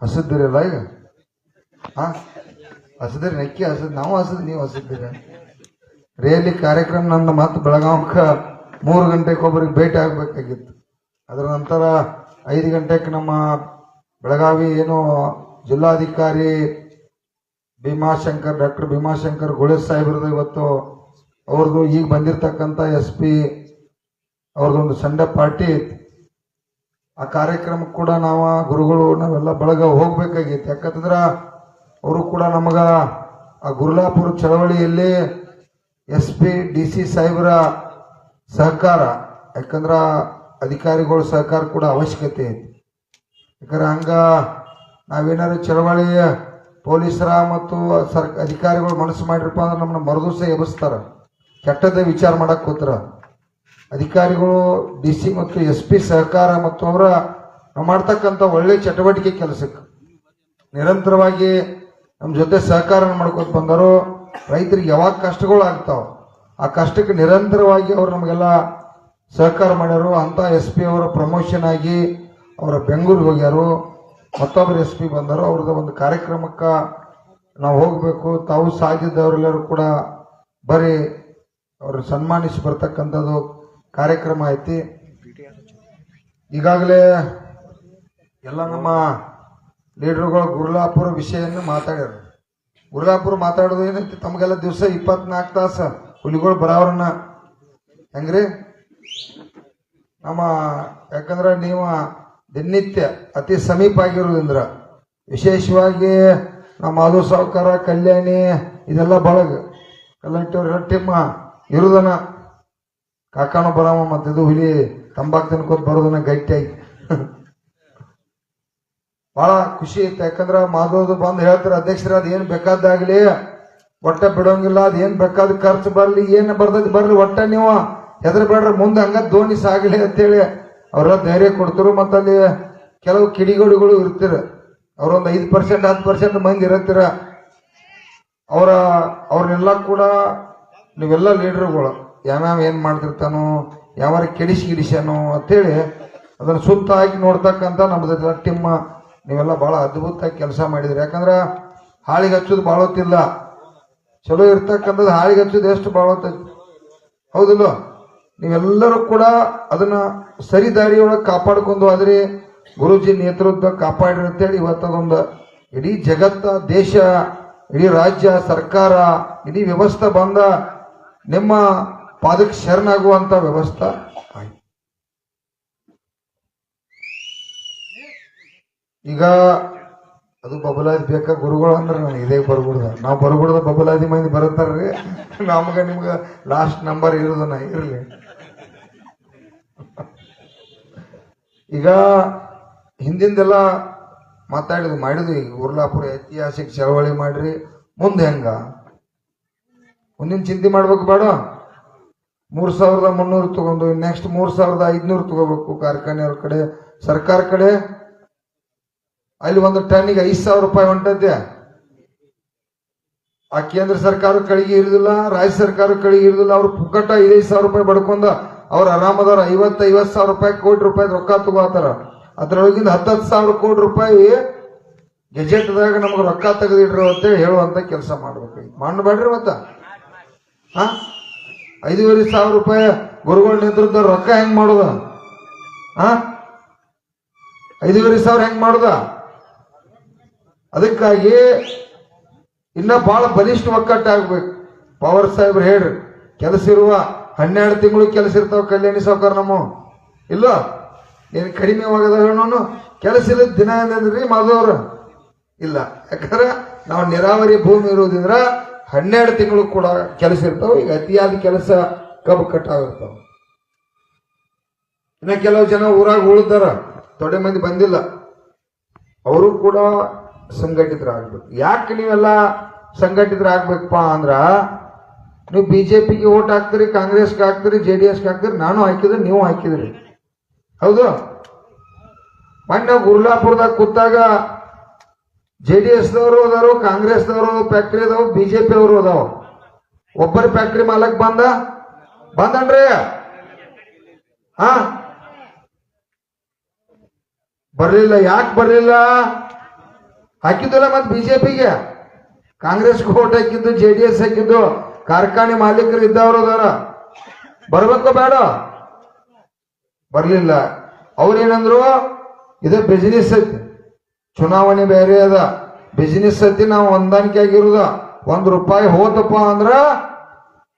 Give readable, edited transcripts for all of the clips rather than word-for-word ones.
ಹಸಿದ್ದೀರಲ್ಲ ಈಗ ಹಾ ಹಸದ್ರಿ ನೆಕ್ಕಿ ಹಸದ್ ನಾವು ಹಸದ್ ನೀವು ಹಸಿದ್ದೀರ ರಿಯಲಿ ಕಾರ್ಯಕ್ರಮ ನನ್ನ ಮತ್ತೆ ಬೆಳಗಾವಕ್ಕ 3 ಗಂಟೆಗೆ ಒಬ್ಬರಿಗೆ ಭೇಟಿ ಆಗ್ಬೇಕಾಗಿತ್ತು. ಅದರ ನಂತರ 5 ಗಂಟೆಗೆ ನಮ್ಮ ಬೆಳಗಾವಿ ಏನು ಜಿಲ್ಲಾಧಿಕಾರಿ ಡಾಕ್ಟರ್ ಭೀಮಾಶಂಕರ್ ಗುಳೆ ಸಾಹೇಬ್ರದ್ದು ಇವತ್ತು ಅವ್ರದ್ದು ಈಗ ಬಂದಿರತಕ್ಕಂಥ SP ಅವ್ರದ್ದೊಂದು ಸಂಡೇ ಪಾರ್ಟಿ ಆ ಕಾರ್ಯಕ್ರಮಕ್ಕೆ ಕೂಡ ಗುರುಗಳು ನಾವೆಲ್ಲ ಬೆಳಗ ಹೋಗ್ಬೇಕಾಗಿತ್ತು. ಯಾಕಂತಂದ್ರ ಅವರು ಕೂಡ ನಮಗ ಆ ಗುರುಲಾಪುರ ಚಳವಳಿಯಲ್ಲಿ SP DC ಸಾಹೇಬರ ಸಹಕಾರ, ಯಾಕಂದ್ರ ಅಧಿಕಾರಿಗಳ ಸಹಕಾರ ಕೂಡ ಅವಶ್ಯಕತೆ ಐತಿ. ಯಾಕಂದ್ರೆ ಹಂಗ ನಾವೇನಾದ್ರು ಚಳವಳಿ ಪೊಲೀಸರ ಮತ್ತು ಅಧಿಕಾರಿಗಳು ಮನಸ್ಸು ಮಾಡಿರಪ್ಪ ಅಂದ್ರೆ ನಮ್ಮನ್ನ ಮರದೂಸ ಎಬ್ಬಿಸ್ತಾರ, ಕೆಟ್ಟದ್ದೇ ವಿಚಾರ ಮಾಡಕ್ ಕೂತಾರ. ಅಧಿಕಾರಿಗಳು DC ಮತ್ತು SP ಸಹಕಾರ ಮತ್ತು ಅವರ ನಾವು ಮಾಡ್ತಕ್ಕಂಥ ಒಳ್ಳೆ ಚಟುವಟಿಕೆ ಕೆಲಸಕ್ಕೆ ನಿರಂತರವಾಗಿ ನಮ್ಮ ಜೊತೆ ಸಹಕಾರ ಮಾಡ್ಕೊತ ಬಂದರು. ರೈತರಿಗೆ ಯಾವಾಗ ಕಷ್ಟಗಳು ಆಗ್ತಾವ ಆ ಕಷ್ಟಕ್ಕೆ ನಿರಂತರವಾಗಿ ಅವರು ನಮಗೆಲ್ಲ ಸಹಕಾರ ಮಾಡ್ಯಾರು. ಅಂತ SP ಅವರ ಪ್ರಮೋಷನ್ ಆಗಿ ಅವರ ಬೆಂಗಳೂರಿಗೆ ಹೋಗ್ಯಾರು. ಮತ್ತೊಬ್ಬರು SP ಬಂದರು. ಅವ್ರದ್ದು ಒಂದು ಕಾರ್ಯಕ್ರಮಕ್ಕೆ ನಾವು ಹೋಗಬೇಕು. ತಾವು ಸಾಧ್ಯದವರೆಲ್ಲರೂ ಕೂಡ ಬರೀ ಅವರು ಸನ್ಮಾನಿಸಿ ಬರ್ತಕ್ಕಂಥದ್ದು ಕಾರ್ಯಕ್ರಮ ಐತಿ. ಈಗಾಗಲೇ ಎಲ್ಲ ನಮ್ಮ ಲೀಡರ್ಗಳು ಗುರುಲಾಪುರ ವಿಷಯವನ್ನು ಮಾತಾಡ್ಯಾರ. ಗುರುಲಾಪುರ ಮಾತಾಡೋದು ಏನೈತಿ, ತಮಗೆಲ್ಲ ದಿವಸ 24 ತಾಸು ಹುಲಿಗಳು ಬರಾವ್ರನ್ನ ಹೆಂಗ್ರಿ ನಮ್ಮ, ಯಾಕಂದ್ರೆ ನೀವು ದಿನನಿತ್ಯ ಅತಿ ಸಮೀಪ ಆಗಿರೋದ್ರಿಂದ ವಿಶೇಷವಾಗಿ ನಮ್ಮ ಮಾಧವ ಸಾವುಕಾರ ಕಲ್ಯಾಣಿ ಇದೆಲ್ಲ ಬಳಗ ಕಲ್ಲಂಟಿಯವ್ರ ಟೀಮ್ ಇರುದನ ಕಾಕಾನು ಬರಾಮ ಮತ್ತಿದು ಹುಲಿ ತಂಬಾಕು ತಿನ್ಕೋತ ಬರೋದನ್ನ ಗಟ್ಟಿಯಾಗಿ ಬಹಳ ಖುಷಿ ಐತೆ. ಯಾಕಂದ್ರ ಮಾಧವದು ಬಂದು ಹೇಳ್ತಾರೆ, ಅಧ್ಯಕ್ಷರ ಅದ್ ಏನ್ ಬೇಕಾದಾಗ್ಲಿ ಒಟ್ಟ ಬಿಡೋಂಗಿಲ್ಲ, ಅದ್ ಏನ್ ಬೇಕಾದ ಖರ್ಚು ಬರ್ಲಿ ಏನ್ ಬರ್ತೈತಿ ಬರ್ಲಿ, ಒಟ್ಟ ನೀವು ಹೆದರ್ಬೇಡ್ರ, ಮುಂದೆ ಹಂಗ ದೋಣಿ ಸಾಗಲಿ ಅಂತೇಳಿ ಅವ್ರ ಧೈರ್ಯ ಕೊಡ್ತರು. ಮತ್ತಲ್ಲಿ ಕೆಲವು ಕಿಡಿಗೇಡಿಗಳು ಇರ್ತೀರ, ಅವ್ರೊಂದು 5% 10% ಮಂದಿ ಇರತ್ತೀರ. ಅವ್ರನ್ನೆಲ್ಲ ಕೂಡ ನೀವೆಲ್ಲ ಲೀಡರ್ಗಳು ಯಾವ್ಯಾವ ಏನ್ ಮಾಡ್ತಿರ್ತಾನೋ ಯಾವಾರ ಗಿಡಿಸ್ಯಾನೋ ಅಂತೇಳಿ ಅದನ್ನ ಸುತ್ತ ಹಾಕಿ ನೋಡ್ತಕ್ಕಂಥ ನಮ್ದು ಟೀಮ್ ನೀವೆಲ್ಲ ಬಹಳ ಅದ್ಭುತವಾಗಿ ಕೆಲಸ ಮಾಡಿದ್ರಿ. ಯಾಕಂದ್ರ ಹಾಳಿಗೆ ಹಚ್ಚೋದು ಭಾಳ ಹೊತ್ತಿಲ್ಲ, ಚಲೋ ಇರ್ತಕ್ಕಂಥದ್ದು ಹಾಳಿಗೆ ಹಚ್ಚೋದು ಎಷ್ಟು ಭಾಳ ಹೊತ್ತೈತಿ, ಹೌದಿಲ್ಲ? ನೀವೆಲ್ಲರೂ ಕೂಡ ಅದನ್ನ ಸರಿ ದಾರಿಯೊಳಗೆ ಕಾಪಾಡ್ಕೊಂಡು ಆದ್ರಿ ಗುರುಜಿ ನೇತೃತ್ವ ಕಾಪಾಡ್ರಿ ಅಂತೇಳಿ ಇವತ್ತದೊಂದು ಇಡೀ ಜಗತ್ತ, ದೇಶ, ಇಡೀ ರಾಜ್ಯ ಸರ್ಕಾರ, ಇಡೀ ವ್ಯವಸ್ಥೆ ಬಂದ ನಿಮ್ಮ ಪಾದಕ್ಕೆ ಶರಣಾಗುವಂತ ವ್ಯವಸ್ಥೆ ಆಯ್ತು. ಈಗ ಅದು ಬಬಲಾದಿ ಬೇಕಾ ಗುರುಗಳು ಅಂದ್ರೆ ನಾನು ಇದೇ ಬರ್ಬಿಡ್ದ, ನಾವು ಬರ್ಬಿಡ್ದ ಬಬಲಾದಿ ಮಂದಿ ಬರುತ್ತಾರ್ರಿ, ನಮ್ಗ ನಿಮ್ಗ ಲಾಸ್ಟ್ ನಂಬರ್ ಇರೋದನ್ನ ಇರ್ಲಿ. ಈಗ ಹಿಂದಿಂದೆಲ್ಲ ಮಾಡಿದ್ವಿ. ಈಗ ಗುರುಲಾಪುರ ಐತಿಹಾಸಿಕ ಚಳವಳಿ ಮಾಡ್ರಿ, ಮುಂದೆ ಹೆಂಗ ಮುಂದಿನ ಚಿಂತೆ ಮಾಡ್ಬೇಕು ಬೇಡ. 3300 ತಗೊಂಡು ನೆಕ್ಸ್ಟ್ 3500 ತಗೋಬೇಕು ಕಾರ್ಖಾನೆಯವ್ರ ಕಡೆ, ಸರ್ಕಾರ ಕಡೆ. ಅಲ್ಲಿ ಒಂದು ಟನ್ನಿಗೆ 5000 ರೂಪಾಯಿ ಹೊಂಟೈತೆ. ಆ ಕೇಂದ್ರ ಸರ್ಕಾರ ಕಳಿಗೆ ಇರುದಿಲ್ಲ, ರಾಜ್ಯ ಸರ್ಕಾರ ಕಳಿಗೆ ಇರುದಿಲ್ಲ. ಅವ್ರು ಪುಕ್ಕಟ 5000 ರೂಪಾಯಿ ಬಡ್ಕೊಂಡ ಅವ್ರು ಆರಾಮದಾರ. 50,000 ರೂಪಾಯಿ ಕೋಟಿ ರೂಪಾಯಿ ರೊಕ್ಕ ತಗೋತಾರ. ಅದ್ರೊಳಗಿಂದ 10,000 ಕೋಟಿ ರೂಪಾಯಿ ಗೆಜೆಟ್ದಾಗ ನಮ್ಗೆ ರೊಕ್ಕ ತೆಗೆದಿಡ್ರು ಅಂತೇಳಿ ಹೇಳುವಂತ ಕೆಲಸ ಮಾಡ್ಬೇಕು. ಮಾಡಬೇಡ್ರಿ. ಮತ್ತ 5,500 ರೂಪಾಯಿ ಗುರುಗಳ ನೇತೃತ್ವ ರೊಕ್ಕ ಹೆಂಗ್ ಮಾಡುದ? 5,500 ಹೆಂಗ್ ಮಾಡುದ? ಅದಕ್ಕಾಗಿ ಇನ್ನ ಬಹಳ ಬಲಿಷ್ಠ ಒಕ್ಕಟ್ಟಾಗ್ಬೇಕು. ಪವರ್ ಸಾಹೇಬ್ರು ಹೇಳ್ರಿ, ಕೆಲಸ ಇರುವ 12 ತಿಂಗಳು ಕೆಲಸ ಇರ್ತಾವ ಕಲ್ಯಾಣಿ ಸಾವುಕಾರ. ನಮ್ಮ ಇಲ್ಲ ಏನ್ ಕಡಿಮೆ ಹೋಗದ ಹೇಳೋನು ಕೆಲಸ ಇಲ್ಲ ದಿನ ಏನಂದ್ರಿ ಮಾಧವ್ರು ಇಲ್ಲ. ಯಾಕಂದ್ರೆ ನಾವು ನೀರಾವರಿ ಭೂಮಿ ಇರೋದ್ರಿಂದ 12 ತಿಂಗಳು ಕೂಡ ಕೆಲಸ ಇರ್ತಾವ. ಈಗ ಅತಿಯಾದ ಕೆಲಸ ಕಬ್ಬು ಕಟ್ಟಾಗಿರ್ತಾವ. ಇನ್ನ ಕೆಲವು ಜನ ಊರಾಗ ಉಳಿದಾರ, ದೊಡ್ಡ ಮಂದಿ ಬಂದಿಲ್ಲ, ಅವರು ಕೂಡ ಸಂಘಟಿತರಾಗ್ಬೇಕು. ಯಾಕೆ ನೀವೆಲ್ಲ ಸಂಘಟಿತರಾಗ್ಬೇಕಪ್ಪ ಅಂದ್ರ, ನೀವು BJPಗೆ ಓಟ್ ಹಾಕ್ತೀರಿ, ಕಾಂಗ್ರೆಸ್ಗೆ ಹಾಕ್ತೀರಿ, JDSಗೆ ಹಾಕ್ತೀರಿ, ನಾನು ಹಾಕಿದ್ರಿ, ನೀವು ಹಾಕಿದ್ರಿ, ಹೌದು? ಮೊನ್ನೆ ಗುರುಲಾಪುರದಾಗ ಕೂತಾಗ JDSದವರು ಅದಾರು, ಕಾಂಗ್ರೆಸ್ದವರು ಫ್ಯಾಕ್ಟ್ರಿ ಅದಾವ, BJP ಅವರು ಅದಾವ. ಒಬ್ಬರ ಫ್ಯಾಕ್ಟ್ರಿ ಮಾಲಕ್ ಬಂದನ್ರಿ ಬರ್ಲಿಲ್ಲ. ಯಾಕೆ ಬರ್ಲಿಲ್ಲ? ಹಾಕಿದ್ದಲ್ಲ ಮತ್ತೆ ಬಿಜೆಪಿಗೆ, ಕಾಂಗ್ರೆಸ್ಗೆ ಓಟ್ ಹಾಕಿದ್ದು, JDS ಹಾಕಿದ್ದು, ಕಾರ್ಖಾನೆ ಮಾಲೀಕರು ಇದ್ದವರು ಅದಾರ. ಬರ್ಬೇಕೋ ಬೇಡ? ಬರ್ಲಿಲ್ಲ. ಅವ್ರೇನಂದ್ರು, ಇದು ಬಿಸಿನೆಸ್ ಐತಿ, ಚುನಾವಣೆ ಬೇರೆ ಅದ, ಬಿಸಿನೆಸ್ ಐತಿ, ನಾವು ಹೊಂದಾಣಿಕೆ ಆಗಿರುದ. ₹1 ಹೋತಪ್ಪ ಅಂದ್ರ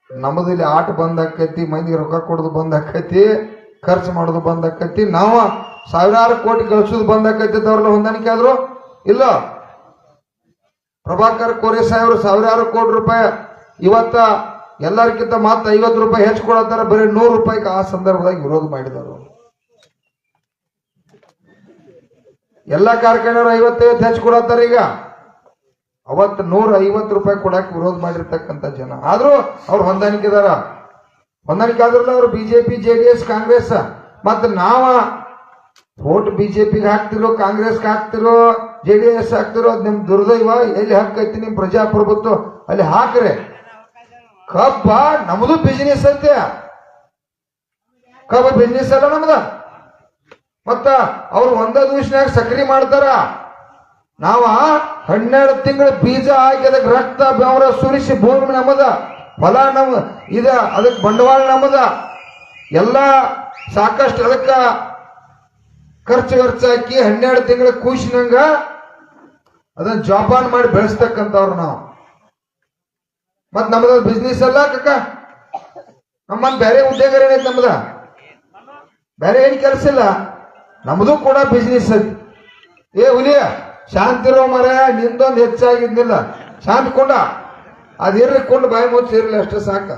ನಮ್ಮದಲ್ಲಿ ಆಟ ಬಂದ್ ಆಕೈತಿ, ಮಂದಿಗೆ ರೊಕ್ಕ ಕೊಡೋದು ಬಂದ್ ಆಕೈತಿ, ಖರ್ಚು ಮಾಡೋದು ಬಂದ್ ಆಕೈತಿ, ನಾವು ಸಾವಿರಾರು ಕೋಟಿ ಗಳಿಸೋದು ಬಂದ್ ಆಕೈತಿ. ಅವ್ರನ್ನ ಹೊಂದಾಣಿಕೆ ಆದ್ರು ಇಲ್ಲ. ಪ್ರಭಾಕರ್ ಕೋರೆ ಸಾಹೇಬ್ರು ಸಾವಿರಾರು ಕೋಟಿ ರೂಪಾಯಿ ಇವತ್ತ ಎಲ್ಲರಿಗಿಂತ ಮತ್ತೆ ₹50 ಹೆಚ್ಚು ಕೊಡತ್ತಾರ, ಬರೀ ₹100 ಆ ಸಂದರ್ಭದಾಗ ವಿರೋಧ ಮಾಡಿದರು. ಎಲ್ಲ ಕಾರ್ಖಾನೆಯವರು 55 ಹೆಚ್ಚು ಕೊಡತ್ತಾರ. ಈಗ ಅವತ್ತು ₹150 ಕೊಡಕ್ಕೆ ವಿರೋಧ ಮಾಡಿರ್ತಕ್ಕಂಥ ಜನ ಆದ್ರೂ ಅವ್ರು ಹೊಂದಾಣಿಕೆದಾರ. ಹೊಂದಾಣಿಕೆ ಆದ್ರಲ್ಲ ಅವರು ಬಿಜೆಪಿ, JDS, ಕಾಂಗ್ರೆಸ್. ಮತ್ತೆ ನಾವ ವೋಟ್ ಬಿಜೆಪಿಗೆ ಹಾಕ್ತಿರೋ, ಕಾಂಗ್ರೆಸ್ಗೆ ಹಾಕ್ತಿರೋ, JDS ಹಾಕ್ತಿರೋ, ಅದ್ ನಿಮ್ ದುರ್ದೈವ. ಎಲ್ಲಿ ಹಾಕೈತಿ ನಿಮ್ ಪ್ರಜಾಪ್ರಭುತ್ವ ಅಲ್ಲಿ ಹಾಕ್ರೆ. ಕಬ್ಬ ನಮ್ದು ಬಿಸಿನೆಸ್ ಐತೆ, ಕಬ್ಬ ಬಿಸಿನೆಸ್ ಅಲ್ಲ ನಮ್ದ. ಮತ್ತ ಅವ್ರು ಒಂದ ದಿವಸನಾಗ ಸಕ್ರಿ ಮಾಡ್ತಾರ, ನಾವ 12 ತಿಂಗಳ ಬೀಜ ಹಾಕಿ ಅದಕ್ಕೆ ರಕ್ತ ಬೆವರ ಸುರಿಸಿ ಭೂಮಿ ನಮ್ಮದ, ಹೊಲ ನಮ್ ಇದ, ಅದಕ್ಕೆ ಬಂಡವಾಳ ನಮ್ಮದ, ಎಲ್ಲ ಸಾಕಷ್ಟು ಅದಕ್ಕ ಖರ್ಚು ಹಾಕಿ 12 ತಿಂಗಳ ಕೂಸಿನಂಗ ಅದನ್ನ ಜೋಪಾನ ಮಾಡಿ ಬೆಳೆಸ್ತಕ್ಕಂಥವ್ರು ನಾವು. ಮತ್ ನಮ್ಮದ ಬಿಸ್ನೆಸ್ ಅಲ್ಲ ಕಕ್ಕ. ನಮ್ಮ ಬೇರೆ ಉದ್ಯೋಗ ಏನೈತಿ ನಮ್ದ? ಬೇರೆ ಏನ್ ಕೆಲಸ ಇಲ್ಲ, ನಮ್ದು ಕೂಡ ಬಿಸ್ನೆಸ್ ಐತಿ. ಹುಲಿಯ ಶಾಂತಿರೋ ಮರ, ನಿಂದೊಂದು ಹೆಚ್ಚಾಗಿದ್ನಿಲ್ಲ, ಶಾಂತಿ ಕೊಂಡ ಅದಿರ್ಕೊಂಡು ಬಾಯಿ ಮುಚ್ಚಿ ಇರ್ಲಿ, ಅಷ್ಟೇ ಸಾಕ.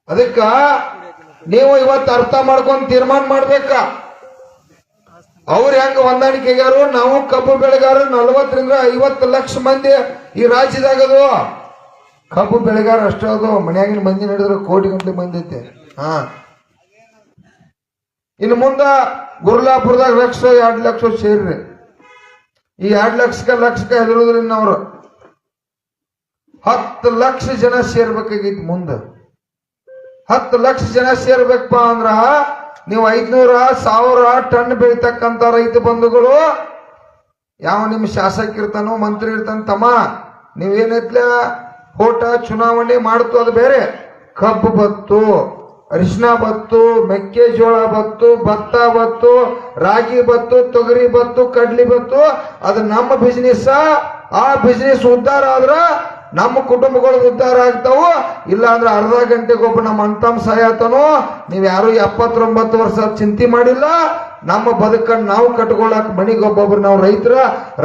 ಅದಕ್ಕ ನೀವು ಇವತ್ತು ಅರ್ಥ ಮಾಡ್ಕೊಂಡು ತೀರ್ಮಾನ ಮಾಡ್ಬೇಕ. ಅವ್ರು ಹೆಂಗ ಹೊಂದಾಣಿಕೆಗಾರು, ನಾವು ಕಬ್ಬು ಬೆಳೆಗಾರ 40 ರಿಂದ 50 ಲಕ್ಷ ಮಂದಿ ಈ ರಾಜ್ಯದಾಗದು. ಕಬ್ಬು ಬೆಳೆಗಾರ ಅಷ್ಟೇ ಅದು, ಮನ್ಯಾಗಿನ ಮಂದಿ ನಡೆದ್ರೆ ಕೋಟಿ ಗಂಟೆ ಮಂದಿ ಐತೆ. ಇನ್ನು ಮುಂದ ಗುರ್ಲಾಪುರದಾಗ 2 ಲಕ್ಷ ಸೇರ್ರಿ. ಈ 2 ಲಕ್ಷಕ್ಕೆ ಹೆದರುದ್ರಿಂದ ಅವ್ರು 10 ಲಕ್ಷ ಜನ ಸೇರ್ಬೇಕಾಗಿತ್ತು. ಮುಂದೆ 10 ಲಕ್ಷ ಜನ ಸೇರ್ಬೇಕಪ್ಪ ಅಂದ್ರ ನೀವು 500-1000 ಟನ್ ಬೆಳಿತಕ್ಕಂತ ರೈತ ಬಂಧುಗಳು, ಯಾವ ನಿಮ್ ಶಾಸಕ ಇರ್ತಾನೋ, ಮಂತ್ರಿ ಇರ್ತಾನ, ತಮ್ಮ ನೀವೇನೈತ್ಲ ಹೋಟ ಚುನಾವಣೆ ಮಾಡ್ತು ಅದು ಬೇರೆ. ಕಬ್ಬು ಬತ್ತು, ಅರಿಶಿನ ಬತ್ತು, ಮೆಕ್ಕೆಜೋಳ ಬತ್ತು, ಭತ್ತ ಬತ್ತು, ರಾಗಿ ಬತ್ತು, ತೊಗರಿ ಬತ್ತು, ಕಡ್ಲಿ ಬತ್ತು. ಅದು ನಮ್ಮ ಬಿಸಿನೆಸ್. ಆ ಬಿಸಿನೆಸ್ ಉದ್ಧಾರ ಆದ್ರ ನಮ್ಮ ಕುಟುಂಬಗಳು ಉದ್ಧಾರ ಆಗ್ತಾವು. ಇಲ್ಲ ಅಂದ್ರೆ ಅರ್ಧ ಗಂಟೆಗೊಬ್ಬ ನಮ್ಮ ಅಂತಮ್ ಸಾಯತನೋ. ನೀವ್ ಯಾರು 79 ವರ್ಷ ಚಿಂತೆ ಮಾಡಿಲ್ಲ. ನಮ್ಮ ಬದುಕನ್ನು ನಾವು ಕಟ್ಕೊಳಕ್ ಮನಿಗೊಬ್ಬೊಬ್ರು ನಾವು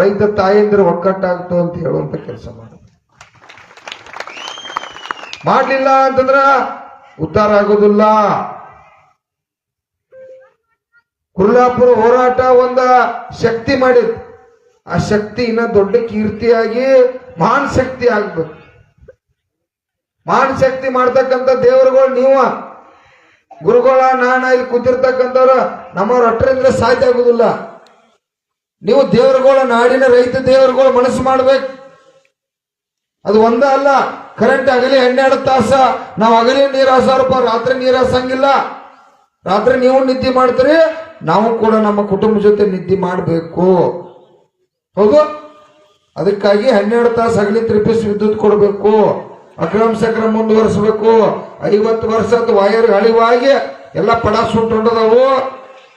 ರೈತ ತಾಯಂದಿರು ಒಕ್ಕಟ್ಟಾಗ್ತು ಅಂತ ಹೇಳುವಂತ ಕೆಲಸ ಮಾಡ್ಲಿಲ್ಲ ಅಂತಂದ್ರ ಉದ್ಧಾರ ಆಗೋದಿಲ್ಲ. ಕುರ್ಲಾಪುರ ಹೋರಾಟ ಒಂದ ಶಕ್ತಿ ಮಾಡಿದ್. ಆ ಶಕ್ತಿ ಇನ್ನ ದೊಡ್ಡ ಕೀರ್ತಿಯಾಗಿ ಮಹಾನ್ ಶಕ್ತಿ ಆಗ್ಬೇಕು. ಮಹಾನ್ ಶಕ್ತಿ ಮಾಡ್ತಕ್ಕಂಥ ದೇವರುಗಳು ನೀವ, ಗುರುಗಳ ನಾನ ಇಲ್ಲಿ ಕೂತಿರ್ತಕ್ಕಂಥವ್ರ ನಮ್ಮವ್ರ ಅಟ್ಟರಿಂದ ಸಾಧ್ಯ ಆಗುದಿಲ್ಲ. ನೀವು ದೇವರುಗಳ ನಾಡಿನ ರೈತ ದೇವರುಗಳು ಮನಸ್ಸು ಮಾಡ್ಬೇಕು. ಅದು ಒಂದ ಅಲ್ಲ, ಕರೆಂಟ್ ಆಗಲಿ 12 ತಾಸ ನಾವು ಆಗಲಿ ನೀರು ಹಾಸಾರಪ್ಪ, ರಾತ್ರಿ ನೀರು ಹಾಸಂಗಿಲ್ಲ. ರಾತ್ರಿ ನೀವು ನಿದ್ದೆ ಮಾಡ್ತೀರಿ, ನಾವು ಕೂಡ ನಮ್ಮ ಕುಟುಂಬ ಜೊತೆ ನಿದ್ದೆ ಮಾಡಬೇಕು. ಹೌದು, ಅದಕ್ಕಾಗಿ 12 ತಾಸು ಹಗಲಿ 3 ವಿದ್ಯುತ್ ಕೊಡಬೇಕು. ಅಕ್ರಮ ಸಕ್ರಮ ಮುಂದುವರಿಸಬೇಕು. 50 ವರ್ಷದ ವೈರ್ ಹಳಿವಾಗಿ ಎಲ್ಲ ಪಡ ಸುಟ್ಟೊಂಡದವು.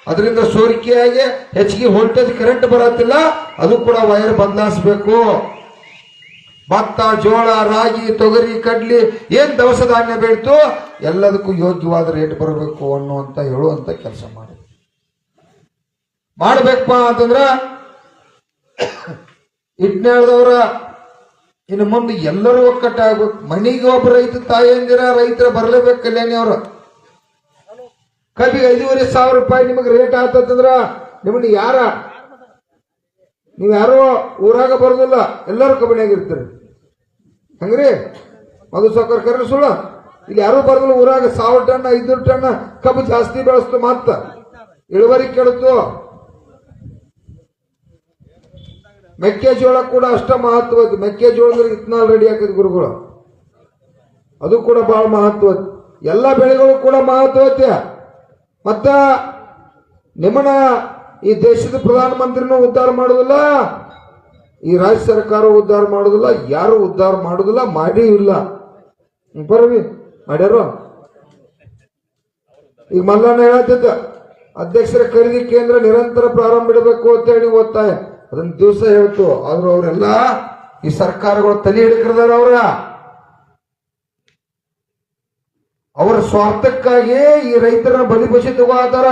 ಅದರಿಂದ ಸೋರಿಕೆಯಾಗಿ ಹೆಚ್ಚಿಗೆ ವೋಲ್ಟೇಜ್ ಕರೆಂಟ್ ಬರತ್ತಿಲ್ಲ, ಅದು ಕೂಡ ವೈರ್ ಬದಲಾಯಿಸಬೇಕು. ಭತ್ತ, ಜೋಳ, ರಾಗಿ, ತೊಗರಿ, ಕಡ್ಲಿ ಏನ್ ದವಸ ಧಾನ್ಯ ಬೆಳೀತು ಎಲ್ಲದಕ್ಕೂ ಯೋಗ್ಯವಾದ ರೇಟ್ ಬರಬೇಕು ಅನ್ನುವಂತ ಹೇಳುವಂತ ಕೆಲಸ ಮಾಡ್ಬೇಕಪ್ಪ ಅಂತಂದ್ರ ಇಟ್ನಾಳದವ್ರ ಇನ್ನು ಮುಂದೆ ಎಲ್ಲರೂ ಒಕ್ಕಟ್ಟಾಗ್ಬೇಕು. ಮನೆಗೆ ಒಬ್ಬ ರೈತ ತಾಯಿಯಂದಿರ ರೈತರ ಬರ್ಲೇಬೇಕು. ಕಲ್ಯಾಣಿ ಅವ್ರ ಕಬ್ಬಿಗೆ 5,500 ರೂಪಾಯಿ ನಿಮಗೆ ರೇಟ್ ಆಗ್ತಂದ್ರ ನಿಮ್ಮನ್ನ ನೀವ್ ಯಾರೋ ಊರಾಗ ಬರೋದಿಲ್ಲ, ಎಲ್ಲರೂ ಕಬ್ಬಿನಾಗಿರ್ತೀರಿ. ಹಂಗ್ರಿ ಮಧು ಸಾಕರ್ ಕರೆ ಸುಳ್ಳ, ಇಲ್ಲಿ ಯಾರು ಬರೋದಿಲ್ಲ. ಊರಾಗ 1000 ಟನ್ 500 ಟನ್ ಕಬ್ಬು ಜಾಸ್ತಿ ಬೆಳೆಸ್ತು, ಮತ್ತ ಇಳುವರಿ ಕೆಡುತ್ತು. ಮೆಕ್ಕೆಜೋಳ ಕೂಡ ಅಷ್ಟ ಮಹತ್ವ. ಮೆಕ್ಕೆಜೋಳದಲ್ಲಿ ಇತ್ನಾಲ್ ರೆಡಿ ಹಾಕಿದ್ ಗುರುಗಳು, ಅದು ಕೂಡ ಬಹಳ ಮಹತ್ವ. ಎಲ್ಲ ಬೆಳೆಗಳು ಕೂಡ ಮಹತ್ವತೆ. ಮತ್ತ ನಿಮ್ಮನ್ನ ಈ ದೇಶದ ಪ್ರಧಾನಮಂತ್ರಿನೂ ಉದ್ಧಾರ ಮಾಡೋದಿಲ್ಲ, ಈ ರಾಜ್ಯ ಸರ್ಕಾರ ಉದ್ಧಾರ ಮಾಡೋದಿಲ್ಲ, ಯಾರು ಉದ್ಧಾರ ಮಾಡೋದಿಲ್ಲ, ಮಾಡೀ ಇಲ್ಲ. ಬರ್ವಿ ಮಾಡ್ಯಾರೋ. ಈಗ ಮಲ್ಲಣ್ಣ ಹೇಳತ್ತಿದ್ದ ಅಧ್ಯಕ್ಷರ ಖರೀದಿ ಕೇಂದ್ರ ನಿರಂತರ ಪ್ರಾರಂಭ ಇಡಬೇಕು ಅಂತ ಹೇಳಿ ಒತ್ತಾಯ, ಅದನ್ನ ದಿವಸ ಹೇಳ್ತು. ಆದ್ರೂ ಅವರೆಲ್ಲ ಈ ಸರ್ಕಾರಗಳು ತಲೆ ಹಿಡಿಕಿರ್ದಾರ. ಅವರ ಸ್ವಾರ್ಥಕ್ಕಾಗಿ ಈ ರೈತರನ್ನ ಬಲಿಪಶು ತಗೋತಾರ.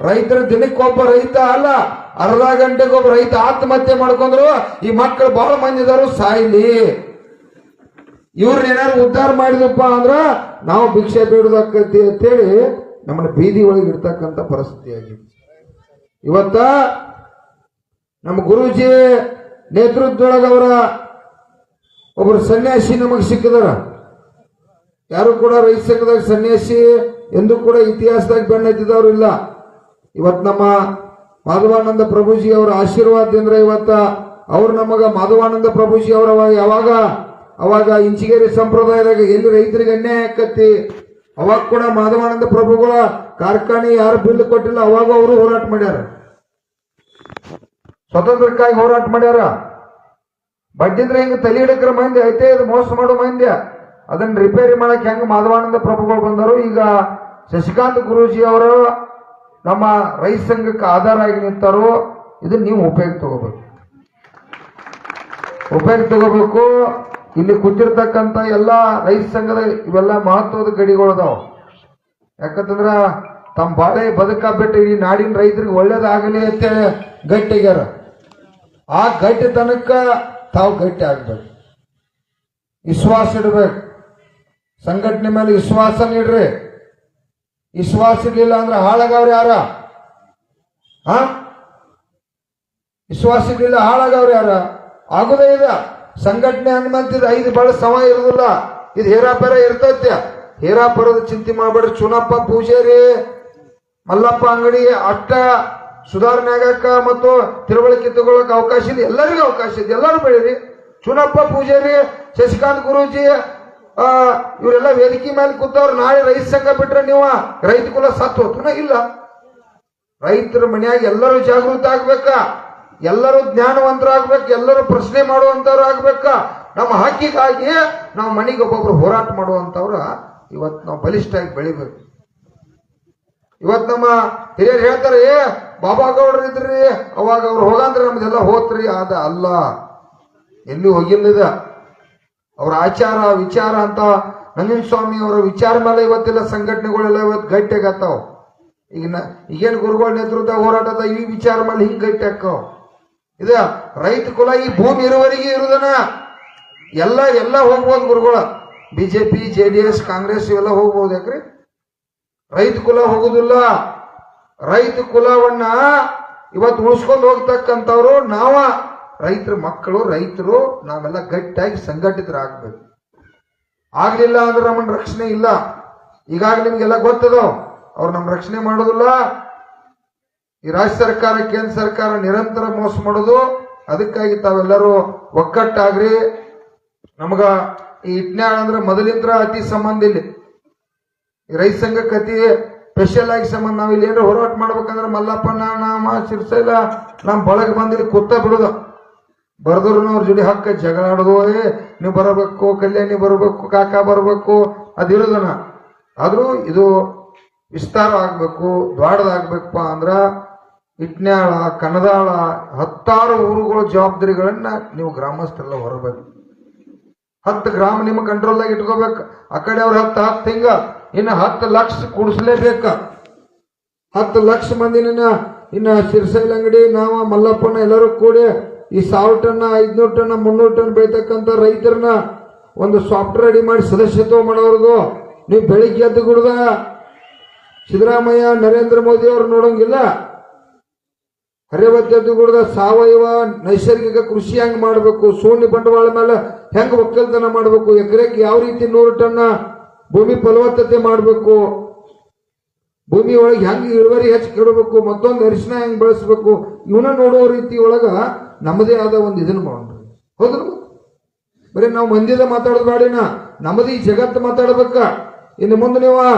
ರೈತರ ದಿನಕ್ಕೊಬ್ಬ ರೈತ ಅಲ್ಲ, ಅರ್ಧ ಗಂಟೆಗೊಬ್ಬ ರೈತ ಆತ್ಮಹತ್ಯೆ ಮಾಡ್ಕೊಂಡ್ರು. ಈ ಮಕ್ಕಳು ಬಹಳ ಮಂದಿ ಇದಾರು, ಸಾಯ್ಲಿ. ಇವ್ರನ್ನ ಏನಾರು ಉದ್ಧಾರ ಮಾಡಿದಪ್ಪ ಅಂದ್ರ ನಾವು ಭಿಕ್ಷೆ ಬೇಡುದಾಕತಿ ಅಂತೇಳಿ ನಮ್ಮನ್ನ ಬೀದಿ ಒಳಗೆ ಇಡ್ತಕ್ಕಂಥ ಪರಿಸ್ಥಿತಿ ಆಗಿದೆ. ಇವತ್ತ ನಮ್ಮ ಗುರೂಜಿ ನೇತೃತ್ವದೊಳಗ ಅವರ ಒಬ್ಬರು ಸನ್ಯಾಸಿ ನಮಗೆ ಸಿಕ್ಕಿದಾರ. ಯಾರು ಕೂಡ ರೈತ ಸಂಘದಾಗ ಸನ್ಯಾಸಿ ಎಂದು ಕೂಡ ಇತಿಹಾಸದಾಗ ಬೆನ್ನತ್ತಿದವರು ಇಲ್ಲ. ಇವತ್ತು ನಮ್ಮ ಮಾಧವಾನಂದ ಪ್ರಭುಜಿ ಅವರ ಆಶೀರ್ವಾದದಿಂದ ಇವತ್ತ ಅವ್ರು ನಮಗ ಮಾಧವಾನಂದ ಪ್ರಭುಜಿ ಅವರ ಅವಾಗ ಇಂಚಿಗೇರಿ ಸಂಪ್ರದಾಯದಾಗ ಎಲ್ಲಿ ರೈತರಿಗೆ ಅನ್ಯಾಯ ಆಕತಿ ಅವಾಗ ಕೂಡ ಮಾಧವಾನಂದ ಪ್ರಭುಗಳ ಕಾರ್ಖಾನೆ ಯಾರು ಬಿಲ್ ಕೊಟ್ಟಿಲ್ಲ ಅವಾಗ ಅವರು ಹೋರಾಟ ಮಾಡ್ಯಾರ, ಸ್ವತಂತ್ರಕ್ಕಾಗಿ ಹೋರಾಟ ಮಾಡ್ಯಾರ. ಬಡ್ಡಿದ್ರೆ ಹಿಂಗ ತಲೆ ಹಿಡಕ್ರ ಮಂದಿ ಐತೆ, ಇದು ಮೋಸ ಮಾಡೋ ಮಂದಿ. ಅದನ್ನ ರಿಪೇರಿ ಮಾಡಕ್ ಹೆಂಗ ಮಾಧವಾನಂದ ಪ್ರಭುಗಳು ಬಂದರು. ಈಗ ಶಶಿಕಾಂತ್ ಗುರೂಜಿ ಅವರು ನಮ್ಮ ರೈತ ಸಂಘಕ್ಕೆ ಆಧಾರ ಆಗಿ ನಿಂತಾರೋ. ಇದನ್ನ ನೀವು ಉಪಯೋಗ ತಗೋಬೇಕು. ಇಲ್ಲಿ ಕೂತಿರ್ತಕ್ಕಂಥ ಎಲ್ಲಾ ರೈತ ಸಂಘದ ಇವೆಲ್ಲ ಮಹತ್ವದ ಗಡಿಗಳದಾವ. ಯಾಕಂತಂದ್ರ ತಮ್ಮ ಬಾಳೆ ಬದುಕಬಿಟ್ಟು ಈ ನಾಡಿನ ರೈತರಿಗೆ ಒಳ್ಳೇದಾಗಲಿ ಅಂತ ಗಟ್ಟಿಗ್ಯಾರ. ಆ ಗಟ್ಟಿತನಕ್ಕ ತಾವು ಗಟ್ಟಿ ಆಗ್ಬೇಕು, ವಿಶ್ವಾಸ ಇಡ್ಬೇಕು, ಸಂಘಟನೆ ಮೇಲೆ ವಿಶ್ವಾಸ ನೀಡ್ರಿ. ವಿಶ್ವಾಸ ಇರ್ಲಿಲ್ಲ ಅಂದ್ರೆ ಹಾಳಾಗವ್ರ ಯಾರ? ವಿಶ್ವಾಸ ಇರ್ಲಿಲ್ಲ ಹಾಳಾಗವ್ರ ಯಾರ? ಆಗುದೇ ಇದೆ. ಸಂಘಟನೆ ಅನ್ಮಂತಿದ್ 5 ಬಾಳ ಸಮ ಇರುದಿಲ್ಲ. ಇದು ಹೇರಾಪೇರ ಇರ್ತೈತ್ಯ. ಹೇರಾಪುರದ ಚಿಂತೆ ಮಾಡ್ಬೇಡ್ರಿ. ಚುನಪ್ಪ ಪೂಜಾರಿ, ಮಲ್ಲಪ್ಪ ಅಂಗಡಿ ಅಷ್ಟ ಸುಧಾರಣೆ ಆಗಕ್ಕ ಮತ್ತು ತಿಳುವಳಿಕೆ ತಗೊಳಕ್ ಅವಕಾಶ ಇದೆ. ಎಲ್ಲರಿಗೂ ಅವಕಾಶ ಇದೆ, ಎಲ್ಲರೂ ಬೆಳೀರಿ. ಚುನಪ್ಪ ಪೂಜಾರಿ, ಶಶಿಕಾಂತ್ ಗುರೂಜಿ ಇವರೆಲ್ಲ ವೇದಿಕೆ ಮೇಲೆ ಕೂತವ್ರು. ನಾಳೆ ರೈತ ಸಂಘ ಬಿಟ್ರೆ ನೀವು ರೈತ ಕುಲ ಸತ್ತು ಹೋತನ ಇಲ್ಲ. ರೈತರ ಮನ್ಯಾಗ ಎಲ್ಲರೂ ಜಾಗೃತ ಆಗ್ಬೇಕ, ಎಲ್ಲರೂ ಜ್ಞಾನವಂತರಾಗ್ಬೇಕು, ಎಲ್ಲರೂ ಪ್ರಶ್ನೆ ಮಾಡುವಂತವ್ರು ಆಗ್ಬೇಕ. ನಮ್ಮ ಹಕ್ಕಿಗಾಗಿ ನಾವು ಮನೆಗೆ ಒಬ್ಬೊಬ್ರು ಹೋರಾಟ ಮಾಡುವಂತವ್ರ ಇವತ್ತು ನಾವು ಬಲಿಷ್ಠಾಗಿ ಬೆಳಿಬೇಕು. ಇವತ್ತು ನಮ್ಮ ಹಿರಿಯರು ಹೇಳ್ತಾರೆ, ಬಾಬಾ ಗೌಡ್ರು ಇದ್ರಿ ಅವಾಗ ಅವ್ರು ಹೋಗಂದ್ರೆ ನಮ್ದೆಲ್ಲ ಹೋತ್ರಿ. ಆದ ಅಲ್ಲ, ಎಲ್ಲಿ ಹೋಗಿಲ್ಲದ. ಅವ್ರ ಆಚಾರ ವಿಚಾರ ಅಂತ ನಂಜನ ಸ್ವಾಮಿ ಅವರ ವಿಚಾರ ಮೇಲೆ ಇವತ್ತೆಲ್ಲ ಸಂಘಟನೆಗಳೆಲ್ಲ ಇವತ್ತು ಗಟ್ಟಿ ಆಗತ್ತಾವ. ಈಗೇನು ಗುರುಗಳ ನೇತೃತ್ವ ಹೋರಾಟದ ಈ ವಿಚಾರ ಮೇಲೆ ಹಿಂಗ್ ಗಟ್ಟಿ ಹಾಕವ್. ಇದ ರೈತ ಕುಲ ಈ ಭೂಮಿ ಇರುವವರೆಗೆ ಇರುದನ ಎಲ್ಲ ಹೋಗ್ಬೋದು. ಗುರುಗಳ ಬಿಜೆಪಿ JDS ಕಾಂಗ್ರೆಸ್ ಇವೆಲ್ಲ ಹೋಗ್ಬೋದು. ಯಾಕ್ರಿ ರೈತ ಕುಲ ಹೋಗುದಿಲ್ಲ. ರೈತ ಕುಲವನ್ನ ಇವತ್ತು ಉಳಿಸ್ಕೊಂಡು ಹೋಗ್ತಕ್ಕಂಥವ್ರು ನಾವ ರೈತರ ಮಕ್ಕಳು, ರೈತರು. ನಾವೆಲ್ಲ ಗಟ್ಟಿಯಾಗಿ ಸಂಘಟಿತರಾಗಬೇಕು. ಆಗ್ಲಿಲ್ಲ ಅಂದ್ರೆ ನಮ್ಮನ್ನ ರಕ್ಷಣೆ ಇಲ್ಲ. ಈಗಾಗಲೇ ನಿಮ್ಗೆಲ್ಲ ಗೊತ್ತದ, ಅವ್ರು ನಮ್ಮ ರಕ್ಷಣೆ ಮಾಡೋದಿಲ್ಲ. ಈ ರಾಜ್ಯ ಸರ್ಕಾರ, ಕೇಂದ್ರ ಸರ್ಕಾರ ನಿರಂತರ ಮೋಸ ಮಾಡೋದು. ಅದಕ್ಕಾಗಿ ತಾವೆಲ್ಲರೂ ಒಗ್ಗಟ್ಟಾಗ್ರಿ. ನಮಗ ಈ ಇಟ್ನ್ಯಾಳ ಅಂದ್ರೆ ಮೊದಲಿಂತ್ರ ಅತಿ ಸಂಬಂಧ ಇಲ್ಲಿ. ಈ ರೈತ ಸಂಘಕ್ಕೆ ಅತಿ ಸ್ಪೆಷಲ್ ಆಗಿ ಸಂಬಂಧ. ನಾವ್ ಇಲ್ಲಿ ಏನಾರ ಹೋರಾಟ ಮಾಡ್ಬೇಕಂದ್ರೆ ಮಲ್ಲಪ್ಪನ ನಾಮ ಶಿರ್ಸೈಲ ನಮ್ ಬಳಗ ಬಂದಿಲ್ಲಿ ಕೂತ ಬಿಡುದು. ಬರ್ದ್ರು ಅವ್ರ ಜೋಡಿ ಹಕ್ಕ ಜಗಳ ಆಡೋದು. ನೀವು ಬರಬೇಕು, ಕಲ್ಯಾಣಿ ಬರಬೇಕು, ಕಾಕಾ ಬರಬೇಕು, ಅದಿರೋದನ. ಆದ್ರೂ ಇದು ವಿಸ್ತಾರ ಆಗ್ಬೇಕು, ದ್ವಾಡದಾಗ್ಬೇಕಪ್ಪ ಅಂದ್ರ ಇಟ್ನ್ಯಾಳ, ಕನದಾಳ 10 ಊರುಗಳ ಜವಾಬ್ದಾರಿಗಳನ್ನ ನೀವು ಗ್ರಾಮಸ್ಥರೆಲ್ಲ ಹೊರಬೇಕು. 10 ಗ್ರಾಮ ನಿಮ್ಮ ಕಂಟ್ರೋಲ್ದಾಗ ಇಟ್ಕೋಬೇಕು. ಆ ಕಡೆ ಅವ್ರ 10 ಹಿಂಗ ಇನ್ನು 10 ಲಕ್ಷ ಕೂಡಿಸ್ಲೇಬೇಕ. 10 ಲಕ್ಷ ಮಂದಿನ ಇನ್ನ ಶಿರ್ಸೈಲ್ ಅಂಗಡಿ ನಾವ ಮಲ್ಲಪ್ಪನ ಎಲ್ಲರೂ ಕೂಡಿ ಈ 1000 ಟನ್ 500 ಟನ್ 300 ಟನ್ ಬೆಳಿತಕ್ಕಂಥ ರೈತರನ್ನ ಒಂದು ಸಾಫ್ಟ್ವೇರ್ ರೆಡಿ ಮಾಡಿ ಸದಸ್ಯತ್ವ ಮಾಡೋರ್ದು. ನೀವು ಬೆಳಿಗ್ಗೆ ಎದ್ದು ಗುಡ್ದ ಸಿದ್ದರಾಮಯ್ಯ ನರೇಂದ್ರ ಮೋದಿ ಅವ್ರು ನೋಡಂಗಿಲ್ಲ. ಹರಿವತ್ತು ಎದ್ದು ಗುಡ್ದ ಸಾವಯವ ನೈಸರ್ಗಿಕ ಕೃಷಿ ಹೆಂಗ್ ಮಾಡಬೇಕು, ಶೂನ್ಯ ಬಂಡವಾಳ ಮೇಲೆ ಹೆಂಗ್ ಒಕ್ಕಲ್ತನ ಮಾಡಬೇಕು, ಎಕರೆಗೆ ಯಾವ ರೀತಿ 100 ಟನ್ ಭೂಮಿ ಫಲವತ್ತತೆ ಮಾಡಬೇಕು, ಭೂಮಿ ಒಳಗೆ ಹೆಂಗ್ ಇಳುವರಿ ಹೆಚ್ಚು ಕೊಡಬೇಕು, ಮತ್ತೊಂದು ಅರಿಶಿನ ಹೆಂಗ್ ಬೆಳೆಸ್ಬೇಕು, ಇವನ್ನ ನೋಡೋ ರೀತಿ ಒಳಗ ನಮ್ಮದೇ ಆದ ಒಂದು ಇದನ್ನ ಮಾಡ್ರಿ. ಹೌದ್ರ? ಬರೀ ನಾವು ಮಂದಿದ ಮಾತಾಡೋದು ಬಾಡಿನ, ನಮ್ಮದು ಈ ಜಗತ್ತು ಮಾತಾಡ್ಬೇಕ. ಇನ್ನು ಮುಂದೆ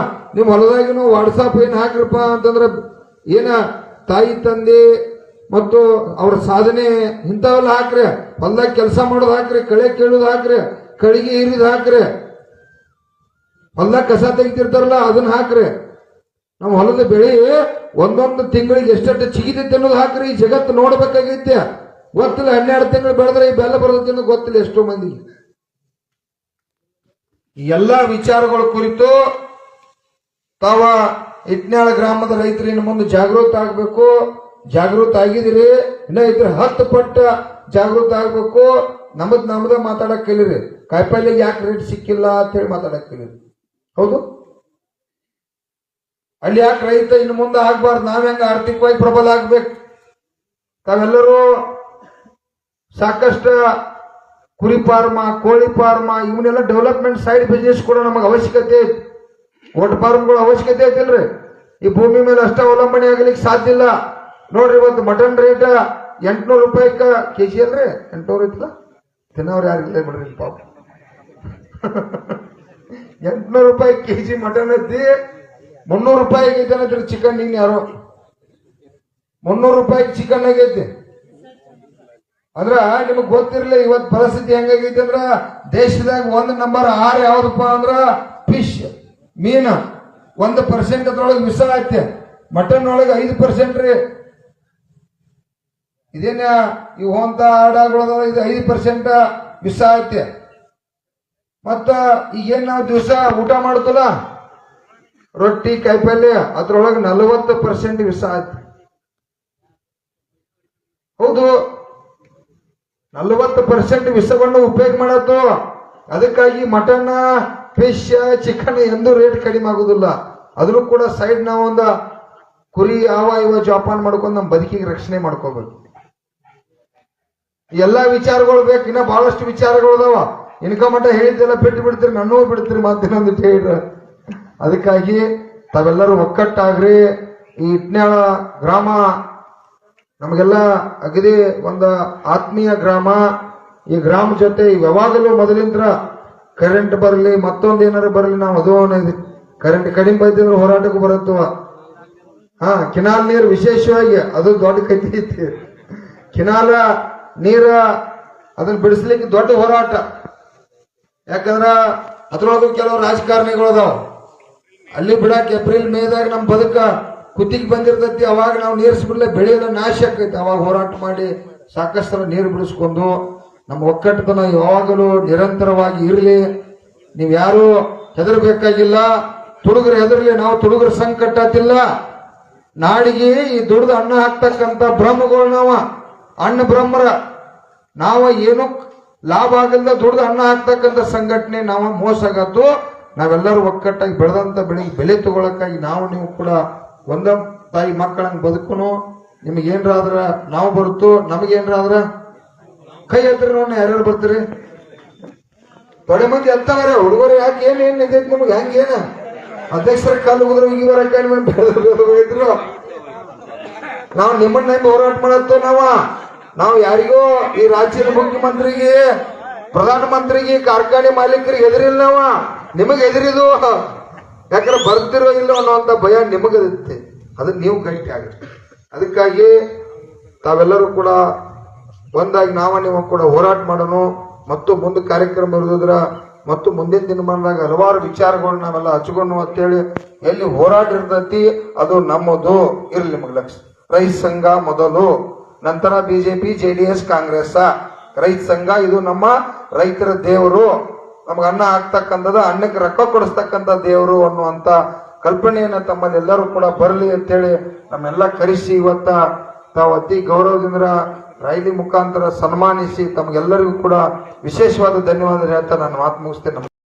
ನಿಮ್ಮ ಹೊಲದಾಗಿನೂ ವಾಟ್ಸಾಪ್ ಏನ್ ಹಾಕ್ರಪ್ಪ ಅಂತಂದ್ರೆ ಏನ ತಾಯಿ ತಂದೆ ಮತ್ತು ಅವ್ರ ಸಾಧನೆ ಇಂಥವೆಲ್ಲ ಹಾಕ್ರಿ. ಹೊಲ್ದಾಗ ಕೆಲಸ ಮಾಡೋದು ಹಾಕ್ರಿ, ಕಳೆ ಕೇಳೋದು ಹಾಕ್ರಿ, ಕಳಿಗೆ ಇರಿದು ಹಾಕ್ರಿ, ಹೊಲ್ದಾಗ ಕಸ ತೆಗಿತಿರ್ತಾರಲ್ಲ ಅದನ್ನ ಹಾಕ್ರಿ. ನಮ್ಮ ಹೊಲದ ಬೆಳೆ ಒಂದೊಂದು ತಿಂಗಳಿಗೆ ಎಷ್ಟೆಷ್ಟು ಚಿಗಿತೈತೆ ಅನ್ನೋದು ಹಾಕ್ರಿ. ಈ ಜಗತ್ತು ನೋಡ್ಬೇಕಾಗೈತೆ. ಗೊತ್ತಿಲ್ಲ 12 ತಿಂಗಳು ಬೆಳೆದ್ರೆ ಈ ಬೆಲ್ಲ ಬರೋದಕ್ಕೆ ಅನ್ನೋದು ಗೊತ್ತಿಲ್ಲ ಎಷ್ಟೋ ಮಂದಿಗೆ. ಎಲ್ಲ ವಿಚಾರಗಳ ಕುರಿತು ತಾವ ಇಟ್ನ್ಯಾಳ ಗ್ರಾಮದ ರೈತರು ಇನ್ನು ಮುಂದೆ ಜಾಗೃತ ಆಗ್ಬೇಕು. ಜಾಗೃತ ಆಗಿದಿರಿ, ಇನ್ನ ಇದ್ರ 10 ಪಟ್ಟು ಜಾಗೃತ ಆಗ್ಬೇಕು. ನಮ್ದ ಮಾತಾಡಕ್ ಕೇಳಿರಿ. ಕಾಯಿಪಲ್ಲೆಗೆ ಯಾಕೆ ರೇಟ್ ಸಿಕ್ಕಿಲ್ಲ ಅಂತ ಹೇಳಿ ಮಾತಾಡಕ್ ಕೇಳಿರಿ. ಹೌದು, ಅಲ್ಲಿ ಯಾಕೆ ರೈತ ಇನ್ನು ಮುಂದೆ ಆಗ್ಬಾರ್ದು, ನಾವ್ ಹೆಂಗ ಆರ್ಥಿಕವಾಗಿ ಪ್ರಬಲ ಆಗ್ಬೇಕು. ತಾವೆಲ್ಲರೂ ಸಾಕಷ್ಟು ಕುರಿ ಫಾರ್ಮ, ಕೋಳಿ ಫಾರ್ಮ ಇವನ್ನೆಲ್ಲ ಡೆವಲಪ್ಮೆಂಟ್ ಸೈಡ್ ಬಿಸ್ನೆಸ್ ಕೂಡ ನಮಗೆ ಅವಶ್ಯಕತೆ ಐತಿ. ಓಟ್ ಫಾರ್ಮ್ಗಳು ಅವಶ್ಯಕತೆ ಐತಿಲ್ರಿ. ಈ ಭೂಮಿ ಮೇಲೆ ಅಷ್ಟ ಅವಲಂಬನೆ ಆಗ್ಲಿಕ್ಕೆ ಸಾಧ್ಯ ಇಲ್ಲ. ನೋಡ್ರಿ, ಇವತ್ತು ಮಟನ್ ರೇಟ್ 800 ರೂಪಾಯಿ ಕೆಜಿ ಅಲ್ರಿ. 800 ಐತಿಲ್ಲ, ತಿನ್ನೋರು ಯಾರಿಲ್ಲ ಬಿಡ್ರಿ ಪಾಪ. 800 ರೂಪಾಯಿ ಕೆಜಿ ಮಟನ್ ಐತಿ. 300 ರೂಪಾಯಿ ಆಗೈತೆ ಅನ್ನೋದ್ರಿ ಚಿಕನ್. ನೀನ್ ಯಾರೋ 300 ರೂಪಾಯಿ ಚಿಕನ್ ಆಗೈತಿ ಅಂದ್ರ ನಿಮಗ್ ಗೊತ್ತಿರ್ಲಿ ಇವತ್ ಪರಿಸ್ಥಿತಿ ಹೆಂಗಾಗೈತಿ ಅಂದ್ರ ದೇಶದಾಗ 1 ನಂಬರ್ 6 ಯಾವ್ದಪ್ಪ ಅಂದ್ರ ಫಿಶ್, ಮೀನು. 1% ಅದ್ರೊಳಗೆ ವಿಷ ಐತೆ. ಮಟನ್ ಒಳಗೆ 5% ರೀ. ಇದೇನ ಇವು ಹೊಂತ ಆಡಗಳದ ಇದು 5% ವಿಷ ಐತೆ. ಮತ್ತ ಈಗೇನ್ ನಾವು ದಿವಸ ಊಟ ಮಾಡ್ತಲ್ಲ ರೊಟ್ಟಿ ಕಾಯಿಪಲ್ಯ ಅದ್ರೊಳಗೆ 40% ವಿಷ ಐತೆ. ಹೌದು, 40% ವಿಷವನ್ನು ಉಪಯೋಗ ಮಾಡತ್ತು. ಅದಕ್ಕಾಗಿ ಮಟನ್, ಫಿಶ್, ಚಿಕನ್ ಎಂದೂ ರೇಟ್ ಕಡಿಮೆ ಆಗುದಿಲ್ಲ. ಅದನ್ನು ಕೂಡ ಸೈಡ್ ನಾವೊಂದ ಕುರಿ ಆವ ಇವ ಜೋಪಾನ ಮಾಡ್ಕೊಂಡು ನಮ್ಮ ಬದುಕಿಗೆ ರಕ್ಷಣೆ ಮಾಡ್ಕೋಬೇಕು. ಎಲ್ಲಾ ವಿಚಾರಗಳು ಬೇಕು. ಇನ್ನ ಬಹಳಷ್ಟು ವಿಚಾರಗಳು ಅದಾವ. ಇನ್ಕಮಟ ಹೇಳಿದ್ದೆಲ್ಲ ಬಿಟ್ಟು ಬಿಡ್ತೀರಿ, ನನ್ನೂ ಬಿಡ್ತೀರಿ ಮಾತಿನೊಂದಿಟ್ಟು ಹೇಳ್ರ. ಅದಕ್ಕಾಗಿ ತಾವೆಲ್ಲರೂ ಒಕ್ಕಟ್ಟಾಗ್ರಿ. ಈ ಇಟ್ನ್ಯಾಳ ಗ್ರಾಮ ನಮಗೆಲ್ಲ ಅಗದಿ ಒಂದು ಆತ್ಮೀಯ ಗ್ರಾಮ. ಈ ಗ್ರಾಮ ಜೊತೆ ಯಾವಾಗಲೂ ಮೊದಲಿಂದ ಕರೆಂಟ್ ಬರಲಿ, ಮತ್ತೊಂದು ಏನಾರು ಬರಲಿ, ನಾವು ಅದು ಕರೆಂಟ್ ಕಡಿಮೆ ಬೈತಿದ್ರೆ ಹೋರಾಟಕ್ಕೂ ಬರುತ್ತವ. ಕಿನಾಲ್ ನೀರು ವಿಶೇಷವಾಗಿ ಅದು ದೊಡ್ಡ ಕತ್ತಿ ಐತಿ. ಕಿನಾಲ ನೀರ ಅದನ್ನ ಬಿಡಿಸ್ಲಿಕ್ಕೆ ದೊಡ್ಡ ಹೋರಾಟ. ಯಾಕಂದ್ರ ಅದ್ರೊಳಗೂ ಕೆಲವು ರಾಜಕಾರಣಿಗಳು ಅದಾವ. ಅಲ್ಲಿ ಬಿಡಾಕ ಏಪ್ರಿಲ್ ಮೇದಾಗ ನಮ್ ಬದುಕ ಕುತ್ತಿಗೆ ಬಂದಿರ್ತೈತಿ. ಅವಾಗ ನಾವು ನೀರಿಸ್ಬಿಡ್ಲೆ ಬೆಳೆ ಎಲ್ಲ ನಾಶ ಆಕೈತಿ. ಅವಾಗ ಹೋರಾಟ ಮಾಡಿ ಸಾಕಷ್ಟು ನೀರು ಬಿಡಿಸ್ಕೊಂಡು ನಮ್ಮ ಒಕ್ಕಟ್ಟತನ ಯಾವಾಗಲೂ ನಿರಂತರವಾಗಿ ಇರಲಿ. ನೀವ್ ಯಾರು ಹೆದರ್ಬೇಕಾಗಿಲ್ಲ. ತುಡುಗರು ಹೆದರ್ಲಿ, ನಾವು ತುಡುಗರ ಸಂಕಟ ಆತಿಲ್ಲ. ನಾಡಿಗೆ ಈ ದುಡ್ದು ಅನ್ನ ಹಾಕ್ತಕ್ಕಂತ ಬ್ರಹ್ಮಗಳು ನಾವ ಅನ್ನ ಬ್ರಹ್ಮರ. ನಾವ ಏನು ಲಾಭ ಆಗಲ್ಲ ದುಡ್ದು ಅನ್ನ ಹಾಕ್ತಕ್ಕಂಥ ಸಂಘಟನೆ ನಾವು ಮೋಸ ಆಗತ್ತು. ನಾವೆಲ್ಲರೂ ಒಕ್ಕಟ್ಟಾಗಿ ಬೆಳೆದಂತ ಬೆಳೆಗೆ ಬೆಲೆ ತಗೊಳಕ್ಕಾಗಿ ನಾವು ನೀವು ಕೂಡ ಒಂದ ತಾಯಿ ಮಕ್ಕಳಂಗ್ ಬದುಕುನು. ನಿಮಗೇನ್ರಾದ್ರ ನಾವು ಬರುತ್ತೋ, ನಮಗೇನ್ರಾದ್ರ ಕೈ ಎತ್ತರಿ. ನೋಡಿ ಯಾರ್ಯಾರು ಬರ್ತೀರಿ? ತೊಡೆ ಮಂದಿ ಎತ್ತವರ ಹುಡುಗರು. ಯಾಕೆ ಏನ್ ಇದೈತಿ ನಿಮ್ಗೆ? ಹೆಂಗೇನ ಅಧ್ಯಕ್ಷರ ಕಾಲು ಹೋದ್ರು ಇವರ ಬೆಳೆದ್ರು. ನಾವು ನಿಮ್ಮನ್ನ ಹೋರಾಟ ಮಾಡತ್ತೋ. ನಾವು ಯಾರಿಗೋ ಈ ರಾಜ್ಯದ ಮುಖ್ಯಮಂತ್ರಿಗೆ, ಪ್ರಧಾನ ಮಂತ್ರಿಗೆ, ಕಾರ್ಖಾನೆ ಮಾಲೀಕರಿಗೆ ಎದುರಿಲ್ಲ. ನಿಮಗೆ ಎದುರಿದು. ಯಾಕಂದ್ರೆ ಬರ್ತಿರೋ ಇಲ್ಲ ಅನ್ನೋಂಥ ಭಯ ನಿಮಗತ್ತೆ. ಅದನ್ನ ನೀವು ಗಟ್ಟಿ ಆಗುತ್ತೆ. ಅದಕ್ಕಾಗಿ ತಾವೆಲ್ಲರೂ ಕೂಡ ಒಂದಾಗಿ ನೀವು ಕೂಡ ಹೋರಾಟ ಮಾಡೋಣ. ಮತ್ತು ಮುಂದೆ ಕಾರ್ಯಕ್ರಮ ಇರೋದ್ರ ಮತ್ತು ಮುಂದಿನ ದಿನಮಾನದಾಗ ಹಲವಾರು ವಿಚಾರಗಳು ನಾವೆಲ್ಲ ಹಚ್ಕೊಂಡು ಅಂತೇಳಿ ಎಲ್ಲಿ ಹೋರಾಟ ಇರ್ತೈತಿ ಅದು ನಮ್ಮದು ಇರ್ಲಿ. ನಿಮಗೆ ಲಕ್ಷ ರೈತ ಸಂಘ ಮೊದಲು, ನಂತರ ಬಿಜೆಪಿ, JDS, ಕಾಂಗ್ರೆಸ್. ರೈತ ಸಂಘ ಇದು ನಮ್ಮ ರೈತರ ದೇವರು. ನಮ್ಗೆ ಅನ್ನ ಹಾಕ್ತಕ್ಕಂಥದ್ದು, ಅನ್ನಕ್ಕೆ ರೊಕ್ಕ ಕೊಡಿಸ್ತಕ್ಕಂಥ ದೇವರು ಅನ್ನುವಂತ ಕಲ್ಪನೆಯನ್ನ ತಮ್ಮಲ್ಲೆಲ್ಲರೂ ಕೂಡ ಬರಲಿ ಅಂತೇಳಿ ನಮ್ಮೆಲ್ಲ ಕರೆಸಿ ಇವತ್ತ ತಾವು ಅತಿ ಗೌರವದಿಂದ ರೈಲಿ ಮುಖಾಂತರ ಸನ್ಮಾನಿಸಿ ತಮಗೆಲ್ಲರಿಗೂ ಕೂಡ ವಿಶೇಷವಾದ ಧನ್ಯವಾದ ಹೇಳ್ತಾ ನಾನು ಮಾತು ಮುಗಿಸ್ತೇನೆ.